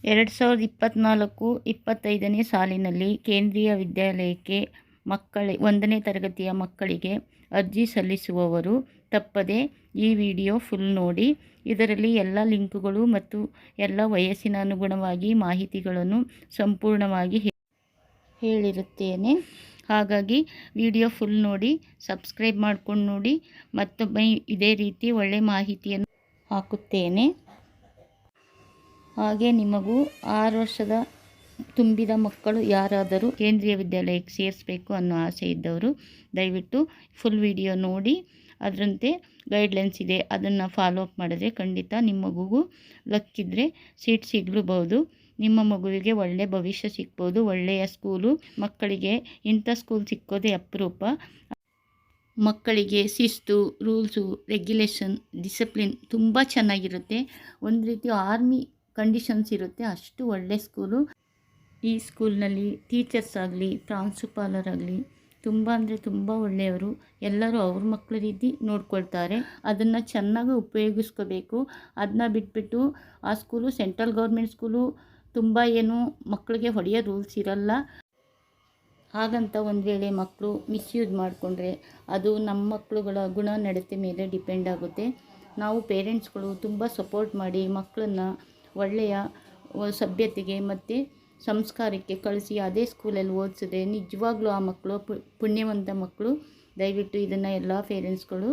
2024-25ನೇ ಸಾಲಿನಲ್ಲಿ ಕೇಂದ್ರೀಯ ವಿದ್ಯಾಲಯಕ್ಕೆ 1ನೇ ತರಗತಿಯ ಮಕ್ಕಳಿಗೆ ಅರ್ಜಿ ಸಲ್ಲಿಸುವವರು ತಪ್ಪದೆ ಈ ವಿಡಿಯೋ ಫುಲ್ ನೋಡಿ. ಇದರಲ್ಲಿ ಎಲ್ಲ ಲಿಂಕ್ಗಳು ಮತ್ತು ಎಲ್ಲ ವಯಸ್ಸಿನ ಅನುಗುಣವಾಗಿ ಮಾಹಿತಿಗಳನ್ನು ಸಂಪೂರ್ಣವಾಗಿ ಹೇಳಿರುತ್ತೇನೆ. ಹಾಗಾಗಿ ವಿಡಿಯೋ ಫುಲ್ ನೋಡಿ, ಸಬ್ಸ್ಕ್ರೈಬ್ ಮಾಡ್ಕೊಂಡು ನೋಡಿ. ಮತ್ತೊಮ್ಮೆ ಇದೇ ರೀತಿ ಒಳ್ಳೆ ಮಾಹಿತಿಯನ್ನು ಹಾಕುತ್ತೇನೆ. ಹಾಗೆ ನಿಮಗೂ 6 ವರ್ಷದ ತುಂಬಿದ ಮಕ್ಕಳು ಯಾರಾದರೂ ಕೇಂದ್ರೀಯ ವಿದ್ಯಾಲಯಕ್ಕೆ ಸೇರಿಸಬೇಕು ಅನ್ನೋ ಆಸೆ ಇದ್ದವರು ದಯವಿಟ್ಟು ಫುಲ್ ವಿಡಿಯೋ ನೋಡಿ. ಅದರಂತೆ ಗೈಡ್ಲೈನ್ಸ್ ಇದೆ, ಅದನ್ನು ಫಾಲೋ ಅಪ್ ಮಾಡಿದ್ರೆ ಖಂಡಿತ ನಿಮ್ಮ ಮಗುಗೂ ಲಕ್ಕಿದ್ರೆ ಸೀಟ್ ಸಿಗಲೂಬಹುದು. ನಿಮ್ಮ ಮಗುವಿಗೆ ಒಳ್ಳೆಯ ಭವಿಷ್ಯ ಸಿಗ್ಬೋದು. ಒಳ್ಳೆಯ ಸ್ಕೂಲು, ಮಕ್ಕಳಿಗೆ ಇಂಥ ಸ್ಕೂಲ್ ಸಿಕ್ಕೋದೇ ಅಪರೂಪ. ಮಕ್ಕಳಿಗೆ ಶಿಸ್ತು, ರೂಲ್ಸು, ರೆಗ್ಯುಲೇಷನ್, ಡಿಸಿಪ್ಲಿನ್ ತುಂಬ ಚೆನ್ನಾಗಿರುತ್ತೆ. ಒಂದು ರೀತಿ ಆರ್ಮಿ ಕಂಡೀಷನ್ಸ್ ಇರುತ್ತೆ, ಅಷ್ಟು ಒಳ್ಳೆ ಸ್ಕೂಲು. ಈ ಸ್ಕೂಲ್ನಲ್ಲಿ ಟೀಚರ್ಸ್ ಆಗಲಿ, ಪ್ರಾಂಶುಪಾಲರಾಗಲಿ ತುಂಬ ಅಂದರೆ ತುಂಬ ಒಳ್ಳೆಯವರು. ಎಲ್ಲರೂ ಅವ್ರ ಮಕ್ಕಳ ರೀತಿ ನೋಡ್ಕೊಳ್ತಾರೆ. ಅದನ್ನು ಚೆನ್ನಾಗಿ ಉಪಯೋಗಿಸ್ಕೋಬೇಕು. ಅದನ್ನ ಬಿಟ್ಬಿಟ್ಟು ಆ ಸ್ಕೂಲು ಸೆಂಟ್ರಲ್ ಗೌರ್ಮೆಂಟ್ ಸ್ಕೂಲು, ತುಂಬ ಏನು ಮಕ್ಕಳಿಗೆ ಹೊಡೆಯೋ ರೂಲ್ಸ್ ಇರಲ್ಲ. ಹಾಗಂತ ಒಂದು ವೇಳೆ ಮಕ್ಕಳು ಮಿಸ್ಯೂಸ್ ಮಾಡಿಕೊಂಡ್ರೆ ಅದು ನಮ್ಮ ಮಕ್ಕಳುಗಳ ಗುಣ ನಡತೆ ಮೇಲೆ ಡಿಪೆಂಡ್ ಆಗುತ್ತೆ. ನಾವು ಪೇರೆಂಟ್ಸ್ಗಳು ತುಂಬ ಸಪೋರ್ಟ್ ಮಾಡಿ ಮಕ್ಕಳನ್ನು ಒಳ್ಳೆಯ ಸಭ್ಯತೆಗೆ ಮತ್ತು ಸಂಸ್ಕಾರಕ್ಕೆ ಕಳಿಸಿ ಅದೇ ಸ್ಕೂಲಲ್ಲಿ ಓದಿಸಿದ್ರೆ ನಿಜವಾಗ್ಲೂ ಆ ಮಕ್ಕಳು ಪುಣ್ಯವಂತ ಮಕ್ಕಳು. ದಯವಿಟ್ಟು ಇದನ್ನು ಎಲ್ಲ ಪೇರೆಂಟ್ಸ್ಗಳು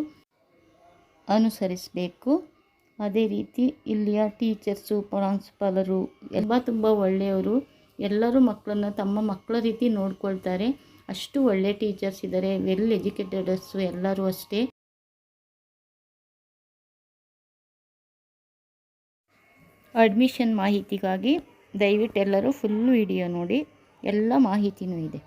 ಅನುಸರಿಸಬೇಕು. ಅದೇ ರೀತಿ ಇಲ್ಲಿಯ ಟೀಚರ್ಸು, ಪ್ರಾಂಶುಪಾಲರು ಎಲ್ಲ ತುಂಬ ಒಳ್ಳೆಯವರು. ಎಲ್ಲರೂ ಮಕ್ಕಳನ್ನು ತಮ್ಮ ಮಕ್ಕಳ ರೀತಿ ನೋಡ್ಕೊಳ್ತಾರೆ. ಅಷ್ಟು ಒಳ್ಳೆ ಟೀಚರ್ಸ್ ಇದ್ದಾರೆ, ವೆಲ್ ಎಜುಕೇಟೆಡರ್ಸು ಎಲ್ಲರೂ ಅಷ್ಟೇ. ಅಡ್ಮಿಷನ್ ಮಾಹಿತಿಗಾಗಿ ದಯವಿಟ್ಟು ಎಲ್ಲರೂ ಫುಲ್ ವಿಡಿಯೋ ನೋಡಿ, ಎಲ್ಲ ಮಾಹಿತಿನೂ ಇದೆ.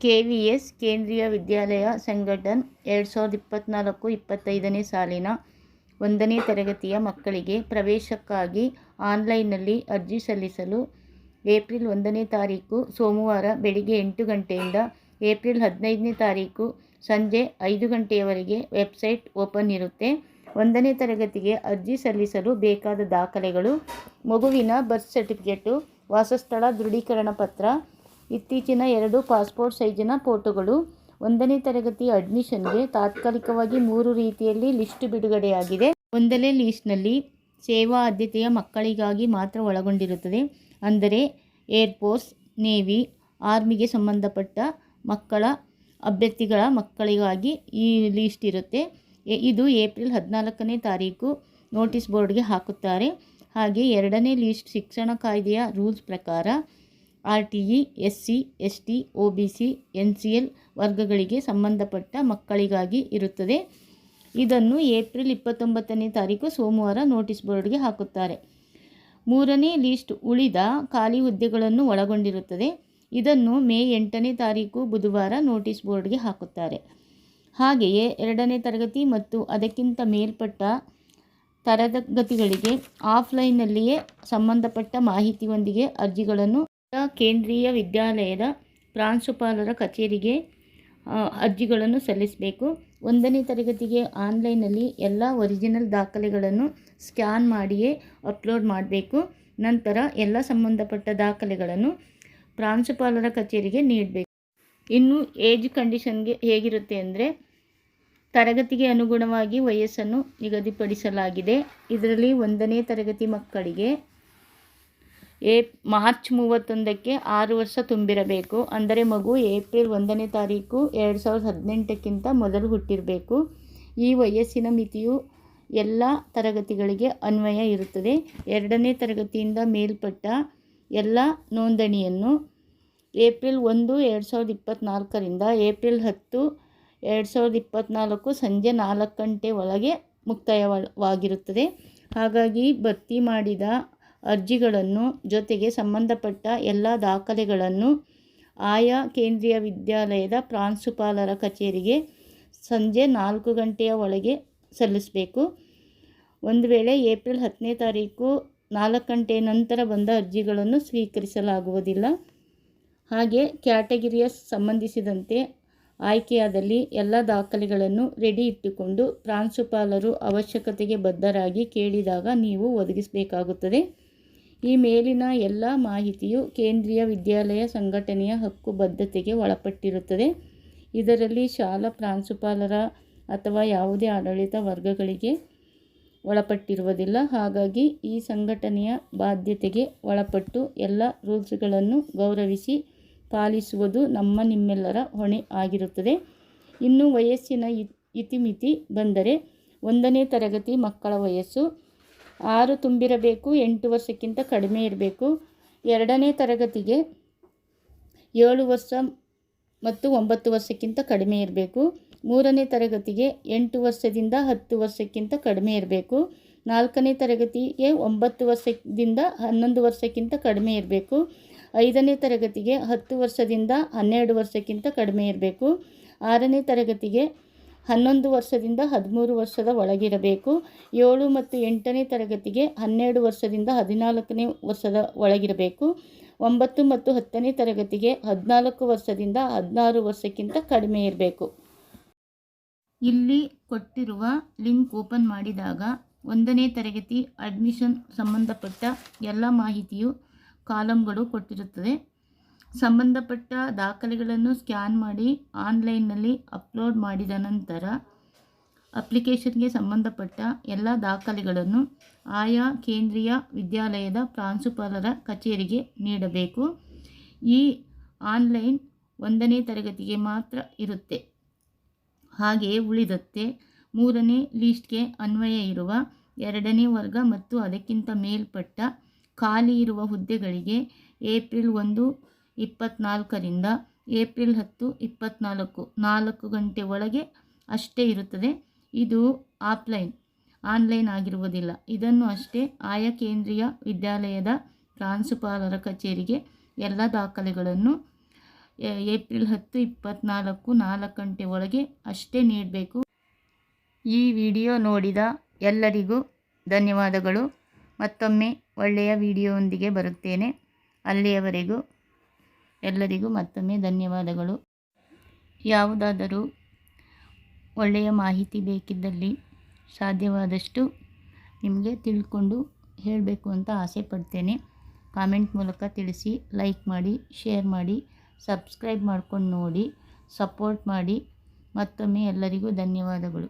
KVS ಕೇಂದ್ರೀಯ ವಿದ್ಯಾಲಯ ಸಂಘಟನ್ 2024-25ನೇ ಸಾಲಿನ 1ನೇ ತರಗತಿಯ ಮಕ್ಕಳಿಗೆ ಪ್ರವೇಶಕ್ಕಾಗಿ ಆನ್ಲೈನ್ನಲ್ಲಿ ಅರ್ಜಿ ಸಲ್ಲಿಸಲು ಏಪ್ರಿಲ್ 1ನೇ ತಾರೀಕು ಸೋಮವಾರ ಬೆಳಿಗ್ಗೆ 8 ಗಂಟೆಯಿಂದ ಏಪ್ರಿಲ್ 15ನೇ ತಾರೀಕು ಸಂಜೆ 5 ಗಂಟೆಯವರೆಗೆ ವೆಬ್ಸೈಟ್ ಓಪನ್ ಇರುತ್ತೆ. 1ನೇ ತರಗತಿಗೆ ಅರ್ಜಿ ಸಲ್ಲಿಸಲು ಬೇಕಾದ ದಾಖಲೆಗಳು: ಮಗುವಿನ ಬರ್ತ್ ಸರ್ಟಿಫಿಕೇಟು, ವಾಸಸ್ಥಳ ದೃಢೀಕರಣ ಪತ್ರ, ಇತ್ತೀಚಿನ 2 ಪಾಸ್ಪೋರ್ಟ್ ಸೈಜಿನ ಫೋಟೋಗಳು. 1ನೇ ತರಗತಿ ಅಡ್ಮಿಷನ್ಗೆ ತಾತ್ಕಾಲಿಕವಾಗಿ 3 ರೀತಿಯಲ್ಲಿ ಲಿಸ್ಟ್ ಬಿಡುಗಡೆಯಾಗಿದೆ. 1ನೇ ಲಿಸ್ಟ್ನಲ್ಲಿ ಸೇವಾ ಆದ್ಯತೆಯ ಮಕ್ಕಳಿಗಾಗಿ ಮಾತ್ರ ಒಳಗೊಂಡಿರುತ್ತದೆ. ಅಂದರೆ ಏರ್ಫೋರ್ಸ್, ನೇವಿ, ಆರ್ಮಿಗೆ ಸಂಬಂಧಪಟ್ಟ ಮಕ್ಕಳ ಅಭ್ಯರ್ಥಿಗಳ ಮಕ್ಕಳಿಗಾಗಿ ಈ ಲಿಸ್ಟ್ ಇರುತ್ತೆ. ಇದು ಏಪ್ರಿಲ್ 14ನೇ ತಾರೀಕು ನೋಟಿಸ್ ಬೋರ್ಡ್ಗೆ ಹಾಕುತ್ತಾರೆ. ಹಾಗೆ 2ನೇ ಲಿಸ್ಟ್ ಶಿಕ್ಷಣ ಕಾಯ್ದೆಯ ರೂಲ್ಸ್ ಪ್ರಕಾರ RTE, SC, ST, OBC, NCL ವರ್ಗಗಳಿಗೆ ಸಂಬಂಧಪಟ್ಟ ಮಕ್ಕಳಿಗಾಗಿ ಇರುತ್ತದೆ. ಇದನ್ನು ಏಪ್ರಿಲ್ 29ನೇ ತಾರೀಕು ಸೋಮವಾರ ನೋಟಿಸ್ ಬೋರ್ಡ್ಗೆ ಹಾಕುತ್ತಾರೆ. 3ನೇ ಲಿಸ್ಟ್ ಉಳಿದ ಖಾಲಿ ಹುದ್ದೆಗಳನ್ನು ಒಳಗೊಂಡಿರುತ್ತದೆ. ಇದನ್ನು ಮೇ 8ನೇ ತಾರೀಕು ಬುಧವಾರ ನೋಟಿಸ್ ಬೋರ್ಡ್ಗೆ ಹಾಕುತ್ತಾರೆ. ಹಾಗೆಯೇ 2ನೇ ತರಗತಿ ಮತ್ತು ಅದಕ್ಕಿಂತ ಮೇಲ್ಪಟ್ಟ ತರಗತಿಗಳಿಗೆ ಆಫ್ಲೈನ್ನಲ್ಲಿಯೇ ಸಂಬಂಧಪಟ್ಟ ಮಾಹಿತಿಯೊಂದಿಗೆ ಅರ್ಜಿಗಳನ್ನು ಕೇಂದ್ರೀಯ ವಿದ್ಯಾಲಯದ ಪ್ರಾಂಶುಪಾಲರ ಕಚೇರಿಗೆ ಅರ್ಜಿಗಳನ್ನು ಸಲ್ಲಿಸಬೇಕು. 1ನೇ ತರಗತಿಗೆ ಆನ್ಲೈನಲ್ಲಿ ಎಲ್ಲ ಒರಿಜಿನಲ್ ದಾಖಲೆಗಳನ್ನು ಸ್ಕ್ಯಾನ್ ಮಾಡಿಯೇ ಅಪ್ಲೋಡ್ ಮಾಡಬೇಕು. ನಂತರ ಎಲ್ಲ ಸಂಬಂಧಪಟ್ಟ ದಾಖಲೆಗಳನ್ನು ಪ್ರಾಂಶುಪಾಲರ ಕಚೇರಿಗೆ ನೀಡಬೇಕು. ಇನ್ನು ಏಜ್ ಕಂಡೀಷನ್ಗೆ ಹೇಗಿರುತ್ತೆ ಅಂದರೆ, ತರಗತಿಗೆ ಅನುಗುಣವಾಗಿ ವಯಸ್ಸನ್ನು ನಿಗದಿಪಡಿಸಲಾಗಿದೆ. ಇದರಲ್ಲಿ 1ನೇ ತರಗತಿ ಮಕ್ಕಳಿಗೆ ಮಾರ್ಚ್ 31ಕ್ಕೆ 6 ವರ್ಷ ತುಂಬಿರಬೇಕು. ಅಂದರೆ ಮಗು ಏಪ್ರಿಲ್ 1ನೇ ತಾರೀಕು 2018ಕ್ಕಿಂತ ಮೊದಲು ಹುಟ್ಟಿರಬೇಕು. ಈ ವಯಸ್ಸಿನ ಮಿತಿಯು ಎಲ್ಲ ತರಗತಿಗಳಿಗೆ ಅನ್ವಯ ಇರುತ್ತದೆ. 2ನೇ ತರಗತಿಯಿಂದ ಮೇಲ್ಪಟ್ಟ ಎಲ್ಲ ನೋಂದಣಿಯನ್ನು ಏಪ್ರಿಲ್ 1, 2024ರಿಂದ ಏಪ್ರಿಲ್ 10, 2024 ಸಂಜೆ 4 ಗಂಟೆ ಒಳಗೆ ಮುಕ್ತಾಯವಾಗಿರುತ್ತದೆ. ಹಾಗಾಗಿ ಭರ್ತಿ ಮಾಡಿದ ಅರ್ಜಿಗಳನ್ನು ಜೊತೆಗೆ ಸಂಬಂಧಪಟ್ಟ ಎಲ್ಲ ದಾಖಲೆಗಳನ್ನು ಆಯಾ ಕೇಂದ್ರೀಯ ವಿದ್ಯಾಲಯದ ಪ್ರಾಂಶುಪಾಲರ ಕಚೇರಿಗೆ ಸಂಜೆ 4 ಗಂಟೆಯ ಒಳಗೆ ಸಲ್ಲಿಸಬೇಕು. ಒಂದು ವೇಳೆ ಏಪ್ರಿಲ್ 10ನೇ ತಾರೀಕು 4 ಗಂಟೆ ನಂತರ ಬಂದ ಅರ್ಜಿಗಳನ್ನು ಸ್ವೀಕರಿಸಲಾಗುವುದಿಲ್ಲ. ಹಾಗೆ ಕ್ಯಾಟಗಿರಿಯ ಸಂಬಂಧಿಸಿದಂತೆ ಆಯ್ಕೆಯಾದಲ್ಲಿ ಎಲ್ಲ ದಾಖಲೆಗಳನ್ನು ರೆಡಿ ಇಟ್ಟುಕೊಂಡು ಪ್ರಾಂಶುಪಾಲರು ಅವಶ್ಯಕತೆಗೆ ಬದ್ಧರಾಗಿ ಕೇಳಿದಾಗ ನೀವು ಒದಗಿಸಬೇಕಾಗುತ್ತದೆ. ಈ ಮೇಲಿನ ಎಲ್ಲ ಮಾಹಿತಿಯು ಕೇಂದ್ರೀಯ ವಿದ್ಯಾಲಯ ಸಂಘಟನೆಯ ಹಕ್ಕುಬದ್ಧತೆಗೆ ಒಳಪಟ್ಟಿರುತ್ತದೆ. ಇದರಲ್ಲಿ ಶಾಲಾ ಪ್ರಾಂಶುಪಾಲರ ಅಥವಾ ಯಾವುದೇ ಆಡಳಿತ ವರ್ಗಗಳಿಗೆ ಒಳಪಟ್ಟಿರುವುದಿಲ್ಲ. ಹಾಗಾಗಿ ಈ ಸಂಘಟನೆಯ ಬಾಧ್ಯತೆಗೆ ಒಳಪಟ್ಟು ಎಲ್ಲ ರೂಲ್ಸ್ಗಳನ್ನು ಗೌರವಿಸಿ ಪಾಲಿಸುವುದು ನಿಮ್ಮೆಲ್ಲರ ಹೊಣೆ ಆಗಿರುತ್ತದೆ. ಇನ್ನು ವಯಸ್ಸಿನ ಇತಿಮಿತಿ ಬಂದರೆ 1ನೇ ತರಗತಿ ಮಕ್ಕಳ ವಯಸ್ಸು 6 ತುಂಬಿರಬೇಕು, 8 ವರ್ಷಕ್ಕಿಂತ ಕಡಿಮೆ ಇರಬೇಕು. 2ನೇ ತರಗತಿಗೆ 7 ವರ್ಷ ಮತ್ತು 9 ವರ್ಷಕ್ಕಿಂತ ಕಡಿಮೆ ಇರಬೇಕು. 3ನೇ ತರಗತಿಗೆ 8 ವರ್ಷದಿಂದ 10 ವರ್ಷಕ್ಕಿಂತ ಕಡಿಮೆ ಇರಬೇಕು. 4ನೇ ತರಗತಿಗೆ 9 ವರ್ಷದಿಂದ 11 ವರ್ಷಕ್ಕಿಂತ ಕಡಿಮೆ ಇರಬೇಕು. 5ನೇ ತರಗತಿಗೆ 10 ವರ್ಷದಿಂದ 12 ವರ್ಷಕ್ಕಿಂತ ಕಡಿಮೆ ಇರಬೇಕು. 6ನೇ ತರಗತಿಗೆ 11 ವರ್ಷದಿಂದ 13 ವರ್ಷದ ಒಳಗಿರಬೇಕು. 7 ಮತ್ತು 8ನೇ ತರಗತಿಗೆ 12 ವರ್ಷದಿಂದ 14ನೇ ವರ್ಷದ ಒಳಗಿರಬೇಕು. 9 ಮತ್ತು 10ನೇ ತರಗತಿಗೆ 14 ವರ್ಷದಿಂದ 16 ವರ್ಷಕ್ಕಿಂತ ಕಡಿಮೆ ಇರಬೇಕು. ಇಲ್ಲಿ ಕೊಟ್ಟಿರುವ ಲಿಂಕ್ ಓಪನ್ ಮಾಡಿದಾಗ 1ನೇ ತರಗತಿ ಅಡ್ಮಿಷನ್ ಸಂಬಂಧಪಟ್ಟ ಎಲ್ಲ ಮಾಹಿತಿಯು ಕಾಲಮ್ಗಳು ಕೊಟ್ಟಿರುತ್ತದೆ. ಸಂಬಂಧಪಟ್ಟ ದಾಖಲೆಗಳನ್ನು ಸ್ಕ್ಯಾನ್ ಮಾಡಿ ಆನ್ಲೈನ್ನಲ್ಲಿ ಅಪ್ಲೋಡ್ ಮಾಡಿದ ನಂತರ ಅಪ್ಲಿಕೇಶನ್ಗೆ ಸಂಬಂಧಪಟ್ಟ ಎಲ್ಲ ದಾಖಲೆಗಳನ್ನು ಆಯಾ ಕೇಂದ್ರೀಯ ವಿದ್ಯಾಲಯದ ಪ್ರಾಂಶುಪಾಲರ ಕಚೇರಿಗೆ ನೀಡಬೇಕು. ಈ ಆನ್ಲೈನ್ 1ನೇ ತರಗತಿಗೆ ಮಾತ್ರ ಇರುತ್ತೆ. ಹಾಗೆಯೇ ಉಳಿದಂತೆ 3ನೇ ಲಿಸ್ಟ್ಗೆ ಅನ್ವಯ ಇರುವ 2ನೇ ವರ್ಗ ಮತ್ತು ಅದಕ್ಕಿಂತ ಮೇಲ್ಪಟ್ಟ ಖಾಲಿ ಇರುವ ಹುದ್ದೆಗಳಿಗೆ ಏಪ್ರಿಲ್ 1, 24ರಿಂದ ಏಪ್ರಿಲ್ 10, 24 4 ಗಂಟೆ ಒಳಗೆ ಅಷ್ಟೇ ಇರುತ್ತದೆ. ಇದು ಆನ್ಲೈನ್ ಆಗಿರುವುದಿಲ್ಲ. ಇದನ್ನು ಅಷ್ಟೇ ಆಯಾ ಕೇಂದ್ರೀಯ ವಿದ್ಯಾಲಯದ ಪ್ರಾಂಶುಪಾಲರ ಕಚೇರಿಗೆ ಎಲ್ಲ ದಾಖಲೆಗಳನ್ನು ಏಪ್ರಿಲ್ 10, 24 4 ಗಂಟೆ ಒಳಗೆ ಅಷ್ಟೇ ನೀಡಬೇಕು. ಈ ವಿಡಿಯೋ ನೋಡಿದ ಎಲ್ಲರಿಗೂ ಧನ್ಯವಾದಗಳು. ಮತ್ತೊಮ್ಮೆ ಒಳ್ಳೆಯ ವಿಡಿಯೋವೊಂದಿಗೆ ಬರುತ್ತೇನೆ. ಅಲ್ಲಿಯವರೆಗೂ ಎಲ್ಲರಿಗೂ ಮತ್ತೊಮ್ಮೆ ಧನ್ಯವಾದಗಳು. ಯಾವುದಾದರೂ ಒಳ್ಳೆಯ ಮಾಹಿತಿ ಬೇಕಿದ್ದಲ್ಲಿ ಸಾಧ್ಯವಾದಷ್ಟು ನಿಮಗೆ ತಿಳ್ಕೊಂಡು ಹೇಳಬೇಕು ಅಂತ ಆಸೆ ಪಡ್ತೇನೆ. ಕಾಮೆಂಟ್ ಮೂಲಕ ತಿಳಿಸಿ, ಲೈಕ್ ಮಾಡಿ, ಶೇರ್ ಮಾಡಿ, ಸಬ್ಸ್ಕ್ರೈಬ್ ಮಾಡ್ಕೊಂಡು ನೋಡಿ, ಸಪೋರ್ಟ್ ಮಾಡಿ. ಮತ್ತೊಮ್ಮೆ ಎಲ್ಲರಿಗೂ ಧನ್ಯವಾದಗಳು.